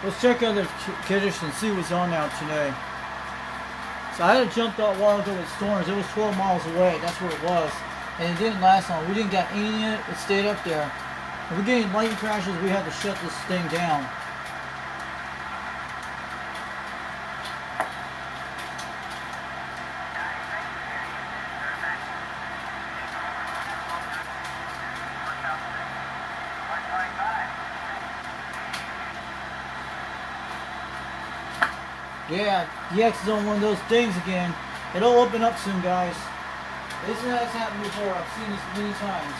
Let's check other conditions, see what's on now today. So I had jumped out a while ago with storms. It was 12 miles away. That's where it was. And it didn't last long. We didn't get any in it. It stayed up there. If we're getting lightning crashes, we had to shut this thing down. Yeah, UDX is on one of those things again. It'll open up soon, guys. This has happened before. I've seen this many times.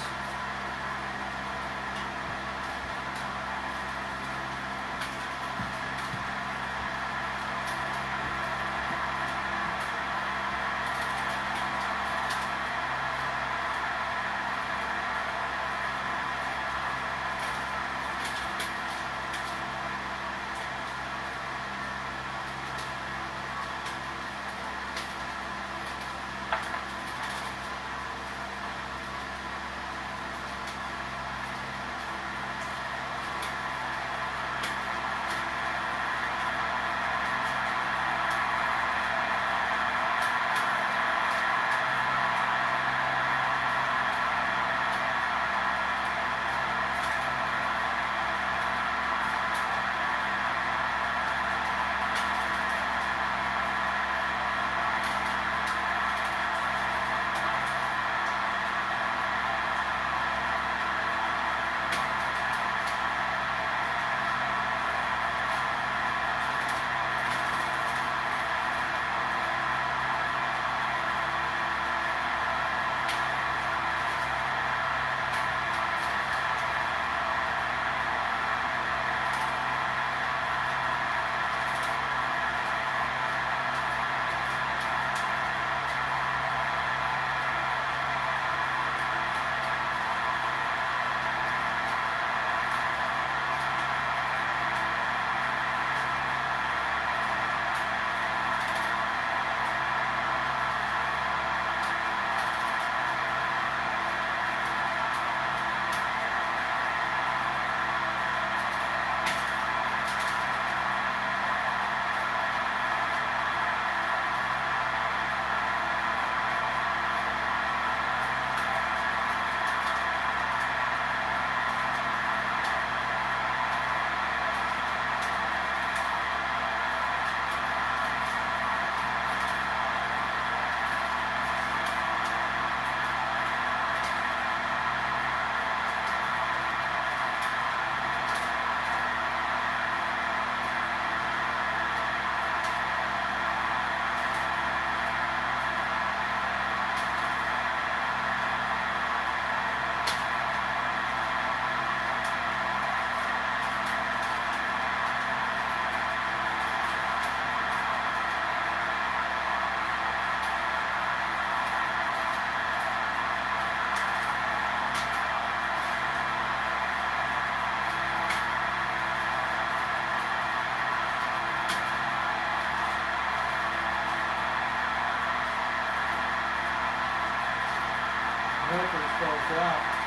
Out.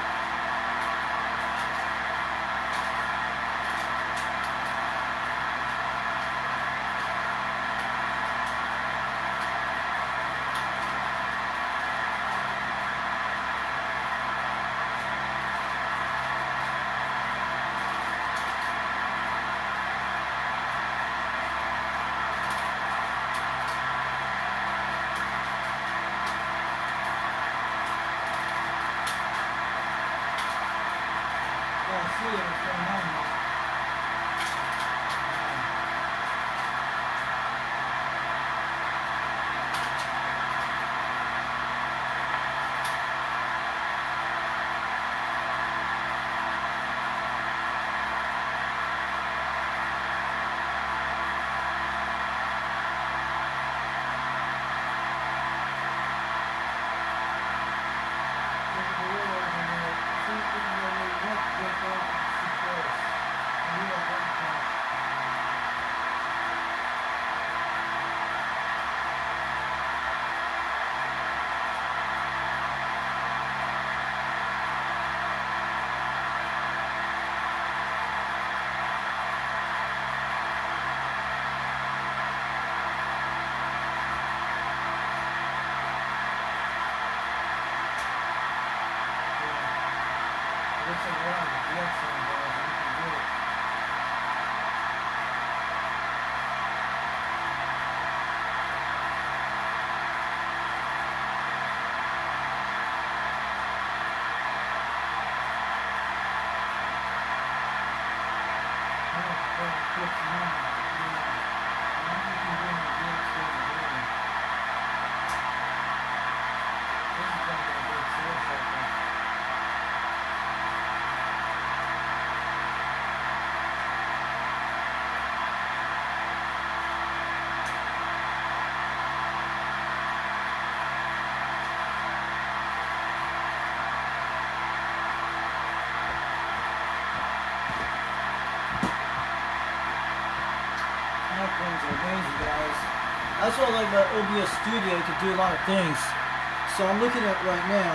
Are amazing, guys. That's what I like about OBS Studio. You can do a lot of things. So I'm looking at right now.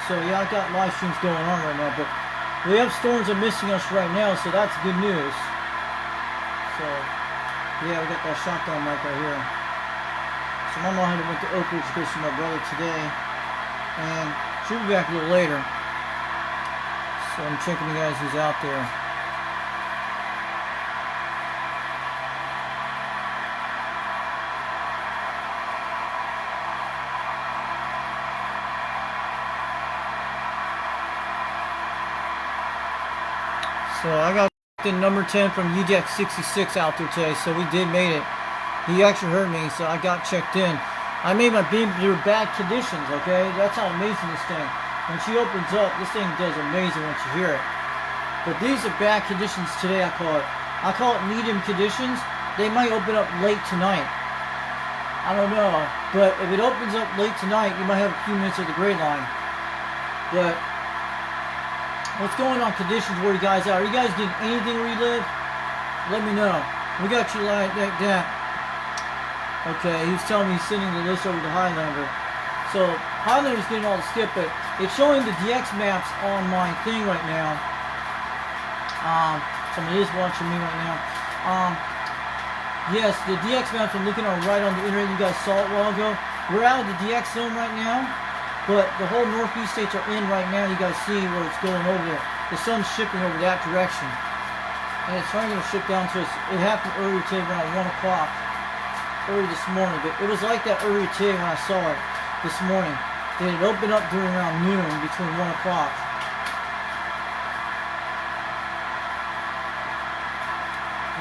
So yeah, I got live streams going on right now, but we have storms are missing us right now, so that's good news. So yeah, we got that shotgun mic right here. So my mom had to went to Oak Ridge to see my brother today, and she'll be back a little later. So I'm checking the guys who's out there. So I got the number 10 from UDX362 out there today, so we did made it. He actually heard me, so I got checked in. I made my beam through bad conditions, okay? That's how amazing this thing. When she opens up, this thing does amazing once you hear it. But these are bad conditions today, I call it. I call it medium conditions. They might open up late tonight. I don't know. But if it opens up late tonight, you might have a few minutes of the gray line. But what's going on conditions where you guys are? Are you guys getting anything where you live? Let me know. We got you like that. Okay, he's telling me he's sending the list over to Highlander. So Highlander's getting all the skip, but it's showing the DX maps on my thing right now. Somebody is watching me right now. Yes, the DX maps I'm looking at right on the internet. You guys saw it a while ago. We're out of the DX zone right now. But the whole northeast states are in right now. You guys see where it's going over there. The sun's shifting over that direction. And it's finally going to shift down to us. It happened earlier today around 1 o'clock. Early this morning. But it was like that earlier today when I saw it this morning. Then it opened up during around noon between 1 o'clock.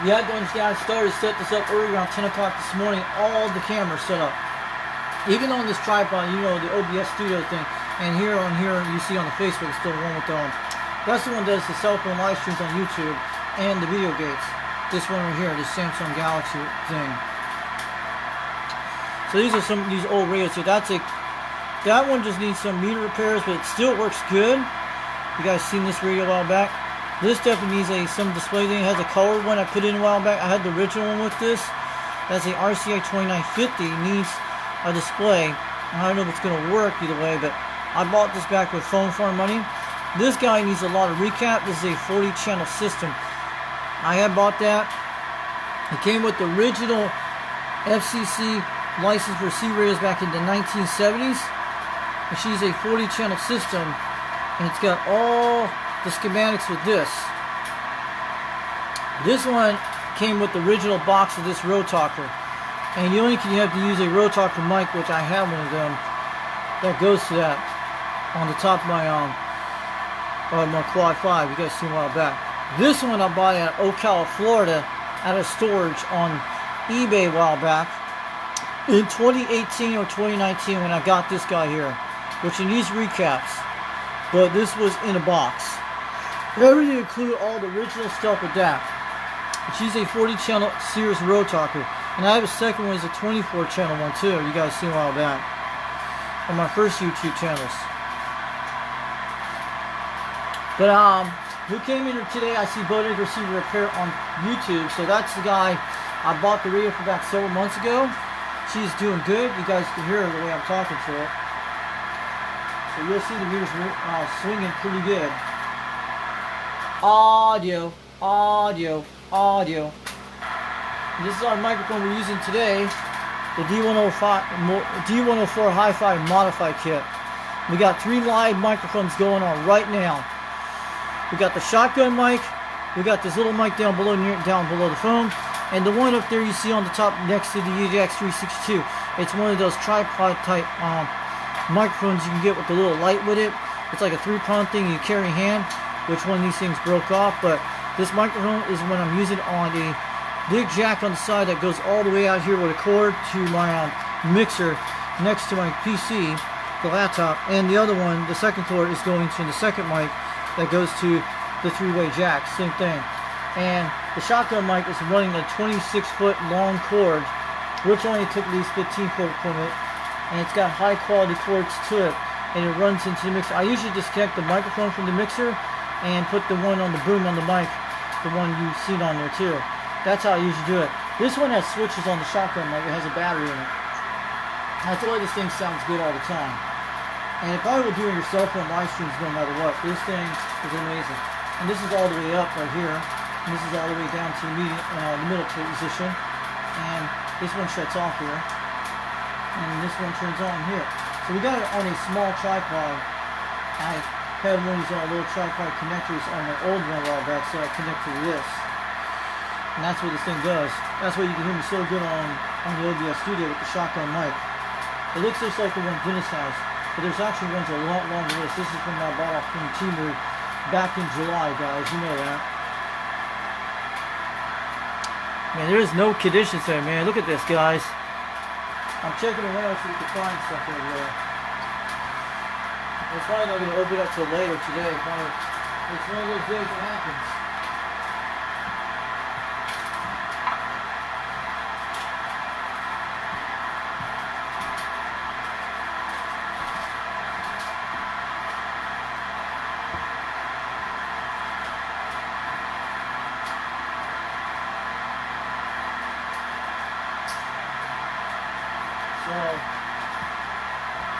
You have to understand, I started to set this up early around 10 o'clock this morning. All the cameras set up. Even on this tripod, you know, the OBS Studio thing, and here you see on the Facebook, it's still the one with that's the one that does the cell phone live streams on YouTube and the video gates. This one right here, this Samsung Galaxy thing. So these are some of these old radios here. That one just needs some meter repairs, but it still works good. You guys seen this radio a while back? This definitely needs some display thing. It has a colored one I put in a while back. I had the original one with this. That's a RCA 2950. Needs a display. I don't know if it's going to work either way, but I bought this back with phone farm money. This guy needs a lot of recap. This is a 40 channel system. I had bought that. It came with the original FCC license for C radios back in the 1970s. And she's a 40 channel system, and it's got all the schematics with this. This one came with the original box of this Road Talker. And you have to use a Road Talker mic, which I have one of them, that goes to that on the top of my my Quad 5. You guys seen a while back. This one I bought at Ocala, Florida, at a storage on eBay a while back in 2018 or 2019 when I got this guy here, which it needs recaps. But this was in a box. Everything included all the original stuff with that. She's a 40 channel Series Road Talker. And I have a second one, is a 24 channel one too. You guys seen a while back on my first YouTube channels. But who came in here today? I see Bodega Receiver Repair on YouTube. So that's the guy I bought the radio for back several months ago. She's doing good. You guys can hear her the way I'm talking to her. So you'll see the meters swinging pretty good. Audio. This is our microphone we're using today, the D104 Hi-Fi Modified Kit. We got 3 live microphones going on right now. We got the shotgun mic. We got this little mic down below the phone. And the one up there you see on the top next to the UDX362. It's one of those tripod type microphones you can get with the little light with it. It's like a 3-prong thing you carry in hand, which one of these things broke off. But this microphone is when I'm using on a big jack on the side that goes all the way out here with a cord to my mixer next to my PC, the laptop. And the other one, the second cord, is going to the second mic that goes to the 3-way jack. Same thing. And the shotgun mic is running a 26-foot long cord, which only took at least 15 foot from it, and it's got high quality cords to it, and it runs into the mixer. I usually disconnect the microphone from the mixer and put the one on the boom on the mic, the one you've seen on there too. That's how I usually do it. This one has switches on the shotgun mic. It has a battery in it. That's why this thing sounds good all the time. And if I were doing your cell phone live streams no matter what, this thing is amazing. And this is all the way up right here. And this is all the way down to the middle position. And this one shuts off here. And this one turns on here. So we got it on a small tripod. I had one of these little tripod connectors on my old one a while back, so I connected to this. And that's what this thing does. That's why you can hear me so good on the OBS studio with the shotgun mic. It looks just like the one Dennis has. But there's actually ones a lot longer than this. This is from I bought off from Timu back in July, guys. You know that. Man, there is no conditions there, man. Look at this, guys. I'm checking around so we can find stuff over there. It's probably not going to open up till later today. It's one of those days that happens.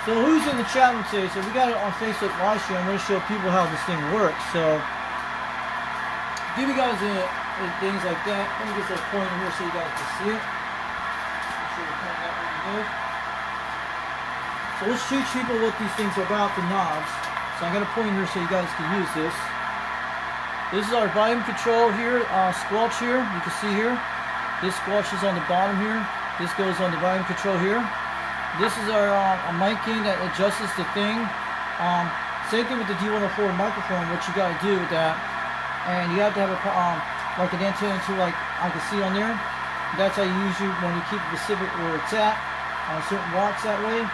So who's in the chat room today? So we got it on Facebook live stream. I'm going to show people how this thing works. So give you guys things like that. Let me get that pointer here so you guys can see it. Make sure you point that really good. So let's teach people what these things are about, the knobs. So I got a pointer here so you guys can use this. This is our volume control here, squelch here. You can see here. This squelch is on the bottom here. This goes on the volume control here. This is our mic gain that adjusts the thing. Same thing with the D104 microphone, what you got to do with that. And you have to have a like an antenna to, like I can see on there. That's how you usually when you keep it specific where it's at on certain watts that way.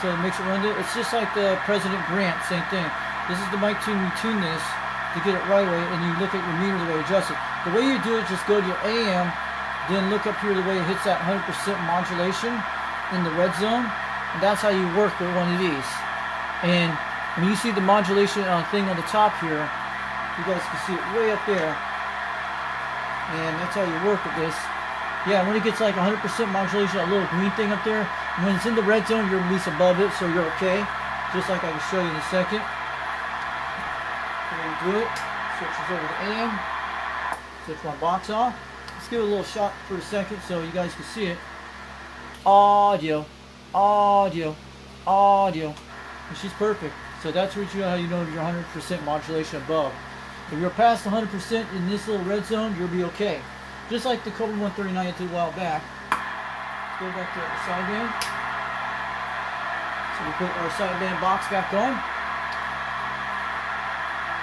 So it makes it run. It's just like the President Grant, same thing. This is the mic tune. You tune this to get it right away, and you look at your meter the way you adjust it. The way you do it, just go to your AM, then look up here the way it hits that 100% modulation in the red zone, and that's how you work with one of these. And when you see the modulation thing on the top here, you guys can see it way up there, and that's how you work with this. Yeah, when it gets like 100% modulation, that little green thing up there, when it's in the red zone, you're at least above it, so you're okay, just like I can show you in a second. There you do it. Switches over to AM. Switch my box off. Let's give it a little shot for a second so you guys can see it. Audio, audio, audio. And she's perfect. So that's how you know you're 100% modulation above. If you're past 100% in this little red zone, you'll be okay. Just like the Kobe 139 I did a while back. Let's go back to the sideband. So we put our sideband box back on.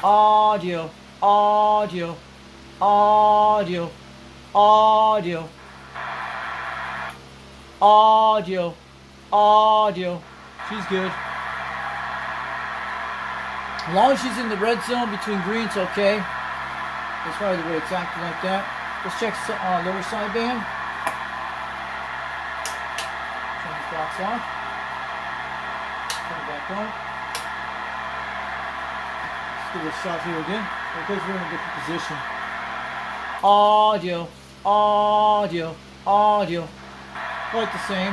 Audio, audio, audio, audio. Audio, audio. She's good. As long as she's in the red zone between green, it's okay. That's probably the way it's acting like that. Let's check lower sideband. Turn this box on. Turn it back on. Let's give it a shot here again. Because we're in a different position. Audio, audio, audio. Quite the same.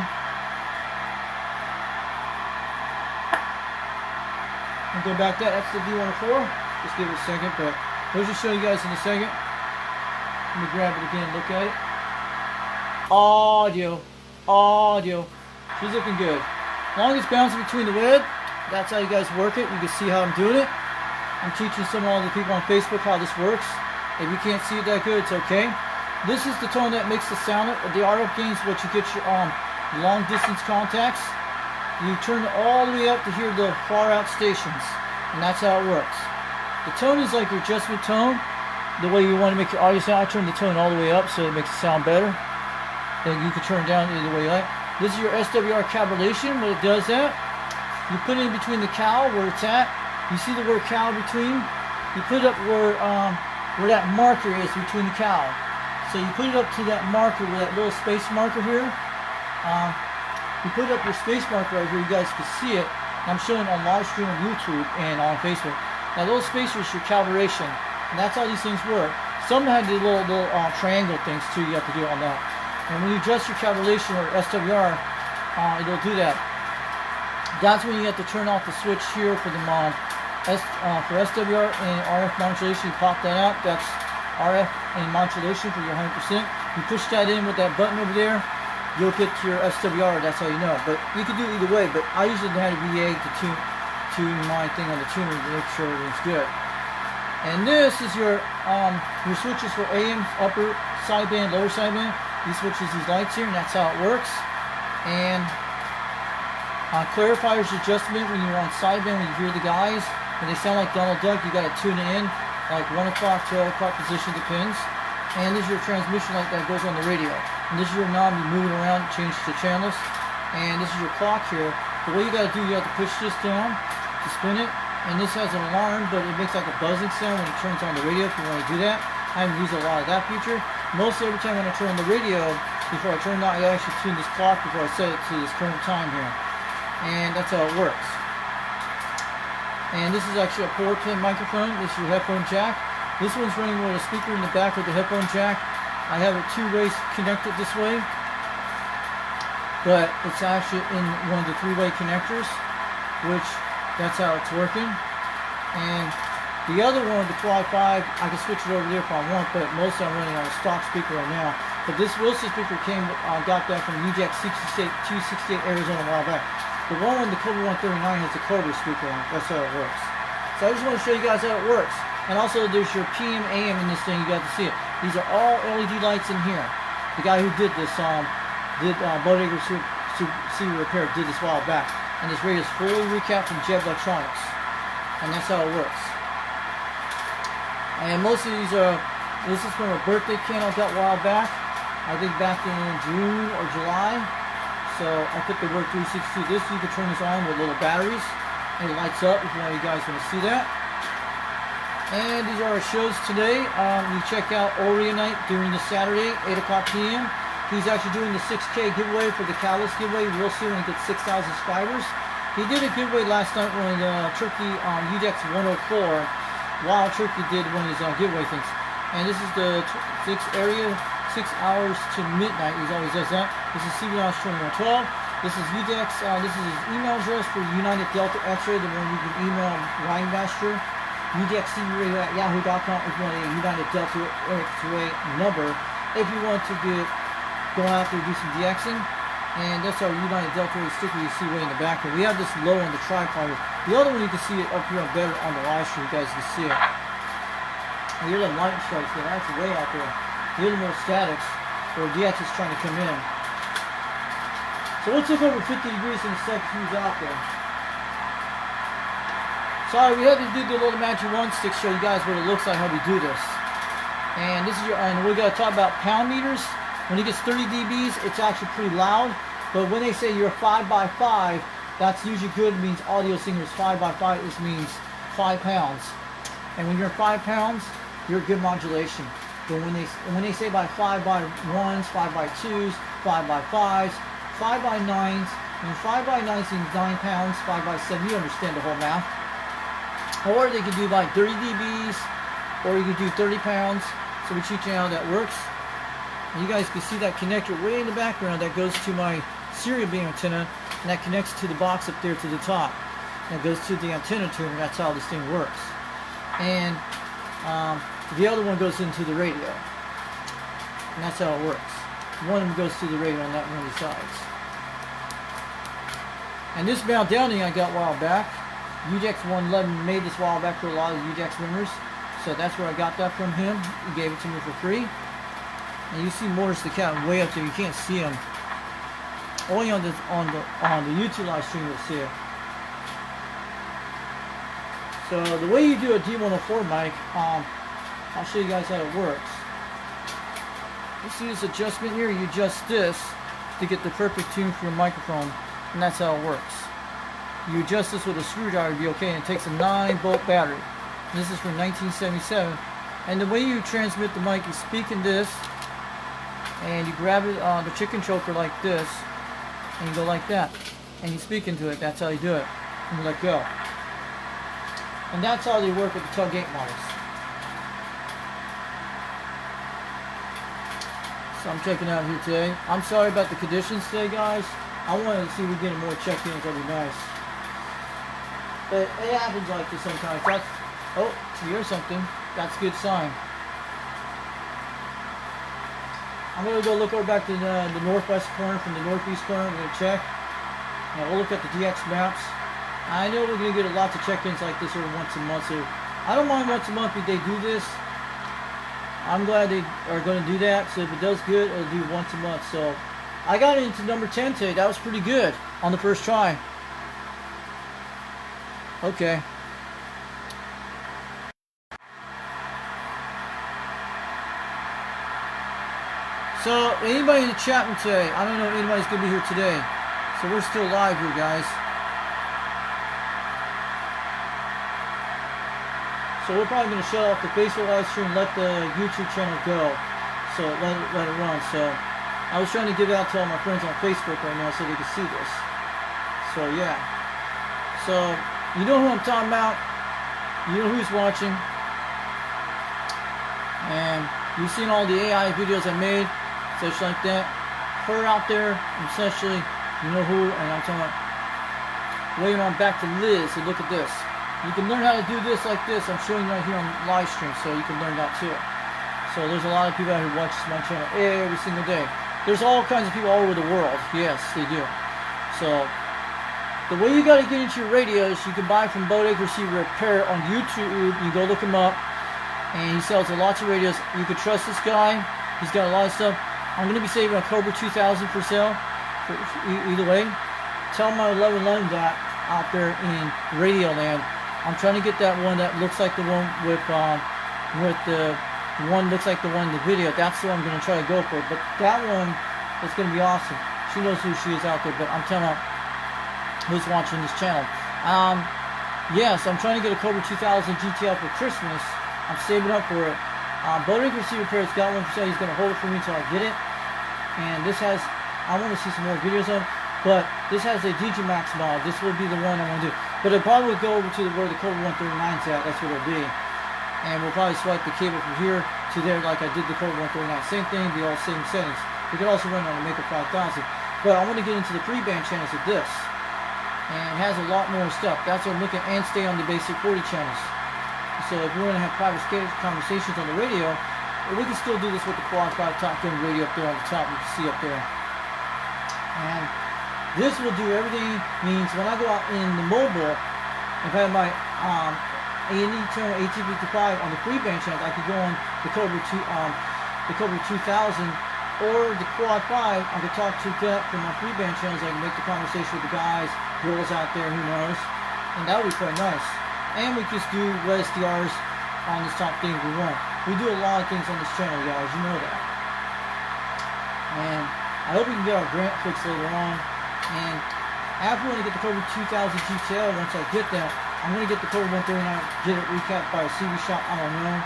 And go back that's the D104. Just give it a second, but we'll just show you guys in a second. Let me grab it again and look at it. Audio, audio. She's looking good. As long as it's bouncing between the red, that's how you guys work it. You can see how I'm doing it. I'm teaching some of all the people on Facebook how this works. If you can't see it that good, it's okay. This is the tone that makes the sound. The RF gain is what you get your long distance contacts. You turn it all the way up to hear the far out stations, and that's how it works. The tone is like your adjustment tone, the way you want to make your audio sound. I turn the tone all the way up so it makes it sound better. Then you can turn it down either way you like. This is your SWR calibration. When it does that, you put it in between the cal where it's at. You see the word cal between? You put it up where that marker is between the cal. So you put it up to that marker, with that little space marker here. You put up your space marker right here. You guys can see it. I'm showing on Livestream on YouTube and on Facebook. That little spacer is your calibration, and that's how these things work. Some had the little triangle things too. You have to do on that. And when you adjust your calibration or SWR, it'll do that. That's when you have to turn off the switch here for the for SWR and RF modulation. You pop that out. That's RF and modulation for your 100%. You push that in with that button over there, you'll get your SWR. That's how you know. But you can do it either way. But I usually had a VA to tune my thing on the tuner to make sure everything's good. And this is your switches for AM, upper sideband, lower sideband. These switches, these lights here, and that's how it works. And clarifiers adjustment when you're on sideband, when you hear the guys, when they sound like Donald Duck, you got to tune it in. Like 1 o'clock, 12 o'clock position, depends. And this is your transmission light that goes on the radio. And this is your knob, you move it around, change the channels. And this is your clock here. The way you got to do, you have to push this down to spin it. And this has an alarm, but it makes like a buzzing sound when it turns on the radio if you want to do that. I haven't used a lot of that feature. Mostly every time when I turn on the radio, before I turn it on, I actually tune this clock before I set it to this current time here. And that's how it works. And this is actually a 4-pin microphone. This is your headphone jack. This one's running with a speaker in the back with the headphone jack. I have it 2 ways connected this way, but it's actually in one of the 3-way connectors, which that's how it's working. And the other one, the Quad 5, I can switch it over there if I want, but mostly I'm running on a stock speaker right now. But this Wilson speaker got that from UDX362 Arizona a while back. The one on the Cobra 139 has the Cobra speaker on it. That's how it works. So I just want to show you guys how it works. And also there's your PM, AM in this thing. You got to see it. These are all LED lights in here. The guy who did this, Bodega C Repair did this a while back. And this radio is fully recapped from Jeb Electronics. And that's how it works. And most of these this is from a birthday candle I got a while back. I think back in June or July. So I put the word 362. This, you can turn this on with little batteries, and it lights up if you guys want to see that. And these are our shows today. You check out Orionite during the Saturday, 8 o'clock p.m. He's actually doing the 6K giveaway for the Catalyst giveaway real soon when he gets 6,000 subscribers. He did a giveaway last night when Turkey UDX 104, Wild Turkey did one of his giveaway things. And this is the 6 hours to midnight. He always does that. This is CBOS 2112. This is UDX. This is his email address for United Delta X-Ray, the one you can email Rhinemaster. UDXradio@yahoo.com if you want a United Delta X-Ray number. If you want to go out there and do some DXing. And that's our United Delta X sticker you see way in the back. And we have this low on the tripod. The other one you can see it up here on better on the live stream. You guys can see it. And hear them light strikes going actually way out there. The other more statics where DX is trying to come in. So we'll take over 50 degrees in a second who's out there. Sorry, we had to do the little Magic 1 stick, show you guys what it looks like how we do this. And this is your, and we're going to talk about pound meters. When it gets 30 dBs, it's actually pretty loud. But when they say you're 5x5, that's usually good. It means audio singers 5x5. This means 5 pounds. And when you're 5 pounds, you're good modulation. But when they say by 5x1s, 5x2s, 5x5s, 5x9s, and 5x9 means 9 pounds, 5x7, you understand the whole math. Or they could do like 30 dBs, or you could do 30 pounds. So we teach you how that works. And you guys can see that connector way in the background that goes to my serial beam antenna, and that connects to the box up there to the top. And it goes to the antenna tuner, and that's how this thing works. And the other one goes into the radio. And that's how it works. One of them goes to the radio on that one of the sides. And this mount downing I got a while back. UDX111 made this a while back for a lot of UDX winners. So that's where I got that from him. He gave it to me for free. And you see Morris the cat way up there. You can't see him. Only on the YouTube live stream you'll see it. So the way you do a D104 mic, I'll show you guys how it works. You see this adjustment here? You adjust this to get the perfect tune for your microphone, and that's how it works. You adjust this with a screwdriver to be okay, and it takes a 9-volt battery. This is from 1977. And the way you transmit the mic, you speak in this, and you grab it on the chicken choker like this, and you go like that, and you speak into it. That's how you do it, and you let go. And that's how they work with the Tug 8 models. So I'm checking out here today. I'm sorry about the conditions today, guys. I wanted to see if we get more check-ins. That'd be nice. But it happens like this sometimes. That's, oh, you hear something. That's a good sign. I'm going to go look over back to the northwest corner from the northeast corner. I'm going to check. Now we'll look at the DX maps. I know we're going to get a lot of check-ins like this every once a month. So I don't mind once a month if they do this. I'm glad they are going to do that. So if it does good, it'll do once a month. So I got into number 10 today. That was pretty good on the first try. Okay. So anybody in the chat room today? I don't know if anybody's going to be here today. So we're still live here, guys. So we're probably going to shut off the Facebook live stream and let the YouTube channel go. So let it run. So I was trying to give it out to all my friends on Facebook right now so they could see this. So yeah. So you know who I'm talking about. You know who's watching. And you've seen all the AI videos I made, such like that. Her out there, essentially, you know who, and I'm talking about. Waiting on back to Liz. So look at this. You can learn how to do this like this. I'm showing you right here on live stream, so you can learn that too. So there's a lot of people out here who watch my channel every single day. There's all kinds of people all over the world. Yes, they do. So the way you got to get into your radios, you can buy from Bodeg Receiver Repair on YouTube. You go look him up, and he sells lots of radios. You can trust this guy. He's got a lot of stuff. I'm going to be saving a Cobra 2000 for sale. For either way, tell my 1111 that out there in Radio Land. I'm trying to get that one that looks like the one with the one looks like the one in the video. That's the one I'm going to try to go for. But that one is going to be awesome. She knows who she is out there. But I'm telling her who's watching this channel. Yes, I'm trying to get a Cobra 2000 GTL for Christmas. I'm saving up for it. Bodeg Receiver Repair's got one for sale. He's going to hold it for me until I get it. And this has, I want to see some more videos of it. But this has a Digimax mod. This will be the one I want to do. But it probably will go over to where the Cobra 139's at. That's what it'll be. And we'll probably swipe the cable from here to there like I did the Cobra 139. Same thing, the all same settings. We can also run on the Maker 5000. But I want to get into the pre-band channels of this. And it has a lot more stuff. That's what I'm looking at. And stay on the basic 40 channels. So if we're going to have private conversations on the radio, we can still do this with the Quad 5 Top Gun radio up there on the top. You can see up there. And this will do everything. Means when I go out in the mobile, if I have my A&E channel AT55 on the free band channel, I could go on the Cobra 2000 or the Quad 5. I could talk to that from my free band channels. I can make the conversation with the guys, girls out there, who knows, and that would be quite nice. And we just do red SDRs on this top thing if we want. We do a lot of things on this channel, guys. You know that. And I hope we can get our grant fixed later on. And after when I get the Cobra 2000 GTL, once I get that, I'm going to get the Cobra 139, get it recapped by a CV shop, I don't know,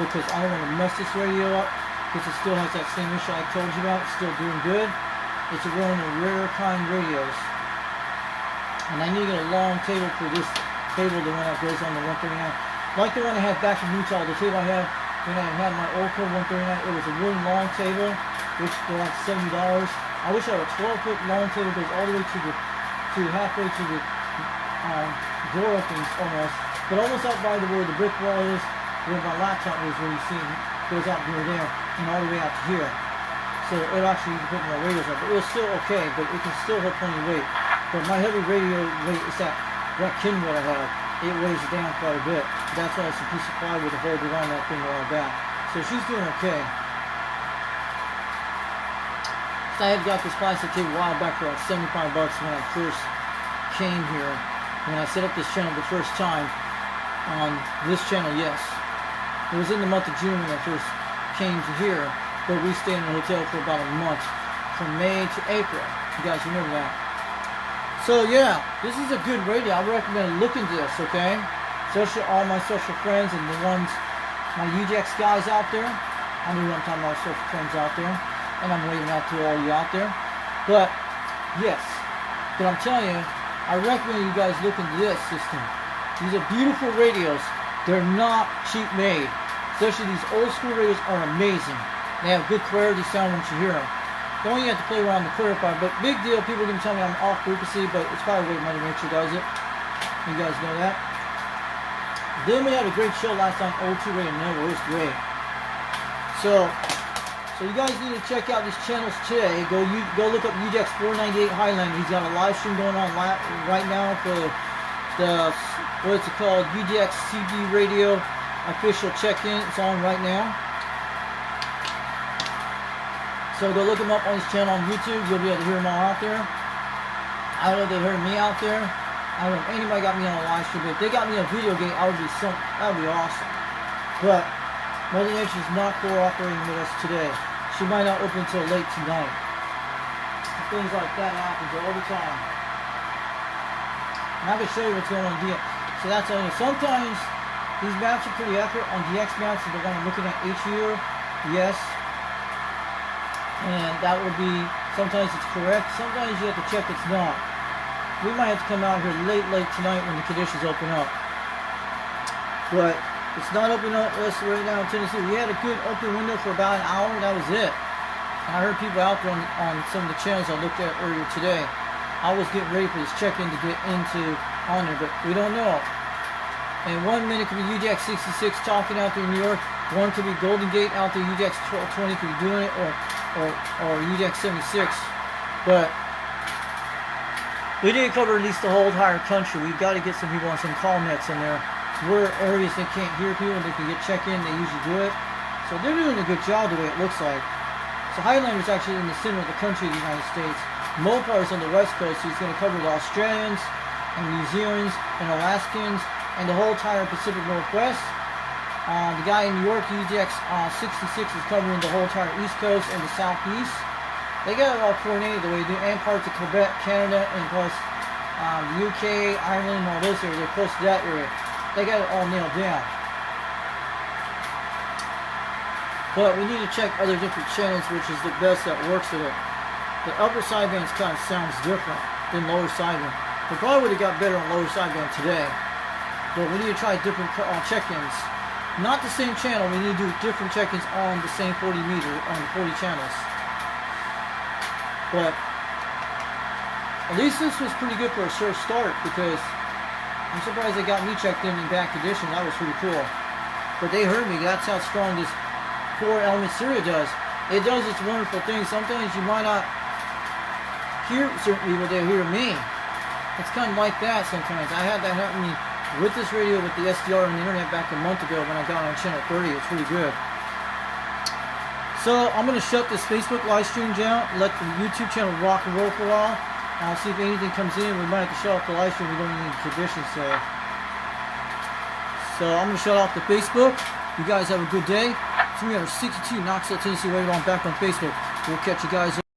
because I don't want to mess this radio up, because it still has that same issue I told you about. It's still doing good. It's one of the rare kind radios. And I need to get a long table for this table, the one that goes on the 139. Like the one I had back in Utah, the table I had when I had my old Cobra 139, it was a really long table, which they're like $70. I wish I had a 12-foot long table that goes all the way to halfway to the door openings almost, but almost out by where the brick wall is, where my laptop is, where you see it goes out near there, and all the way out to here. So it actually, you can put more radios up, but it was still okay, but it can still hold plenty of weight. But my heavy radio weight is at that Kenwood I have, it weighs it down quite a bit. That's why it's a piece of plywood to hold it on that thing a while back. So she's doing okay. So I had got this plastic table a while back for like 75 bucks when I first came here. When I set up this channel the first time on this channel, yes. It was in the month of June when I first came to here, but we stayed in a hotel for about a month, from May to April. You guys remember that? So yeah, this is a good radio. I recommend looking at this, okay? Especially all my social friends and the ones, my UDX guys out there. I know what I'm talking about, social friends out there. And I'm waving out to all you out there. But, yes. But I'm telling you, I recommend you guys look into this system. These are beautiful radios. They're not cheap made. Especially these old school radios are amazing. They have good clarity sound once you hear them. The only you have to play around the clarifier, but big deal. People are going to tell me I'm off frequency, but it's probably the way Mother Nature does it. You guys know that. Then we had a great show last time, O2 Radio Never. It was great. So you guys need to check out these channels today. Go look up UDX362 Highlander. He's got a live stream going on right now for the what's it called, UDX CD Radio official check-in. It's on right now. So go look him up on his channel on YouTube. You'll be able to hear him all out there. I don't know if they heard me out there. I don't know if anybody got me on a live stream, but if they got me on a video game, that would be awesome. But Mother Nature is not cooperating with us today. She might not open until late tonight. Things like that happen all the time. And I can show you what's going on in DX. So that's only sometimes these maps are pretty accurate. On DX maps, the one I'm looking at each year, yes. And that will be, sometimes it's correct, sometimes you have to check it's not. We might have to come out here late tonight when the conditions open up. But it's not open up us right now in Tennessee. We had a good open window for about an hour, that was it. And I heard people out there on some of the channels I looked at earlier today. I was getting ready for this check-in to get into on there, but we don't know. And 1 minute could be UDX66 talking out there in New York. One could be Golden Gate out there, UDX1220 could be doing it, or UDX76. But we didn't cover at least the whole entire country. We've got to get some people on some call nets in there. Where areas they can't hear people, they can get check-in, they usually do it. So they're doing a good job the way it looks like. So Highlander is actually in the center of the country of the United States. Mopar is on the west coast, so he's going to cover the Australians and New Zealanders and Alaskans and the whole entire Pacific Northwest. The guy in New York, UDX66, is covering the whole entire East Coast and the Southeast. They got it all coordinated the way they do, and parts of Quebec, Canada, and plus UK, Ireland, and all those areas. They're close to that area. They got it all nailed down. But we need to check other different channels, which is the best that works with it. The upper sideband kind of sounds different than lower sideband. We probably would have got better on lower sideband today. But we need to try different check-ins. Not the same channel, we need to do different check-ins on the same 40 meter, on the 40 channels. But at least this was pretty good for a first start, because I'm surprised they got me checked in bad condition. That was pretty cool. But they heard me. That's how strong this 4-element stereo does. It does its wonderful thing. Sometimes you might not hear certain people, they hear me. It's kind of like that sometimes. I had that happen to me with this radio with the SDR on the internet back a month ago when I got on channel 30. It's pretty good. So I'm going to shut this Facebook live stream down, let the YouTube channel rock and roll for a while. I'll see if anything comes in. We might have to shut off the live stream. We don't need any conditions today. So I'm going to shut off the Facebook. You guys have a good day. 362 Knoxville, Tennessee. Right on back on Facebook. We'll catch you guys.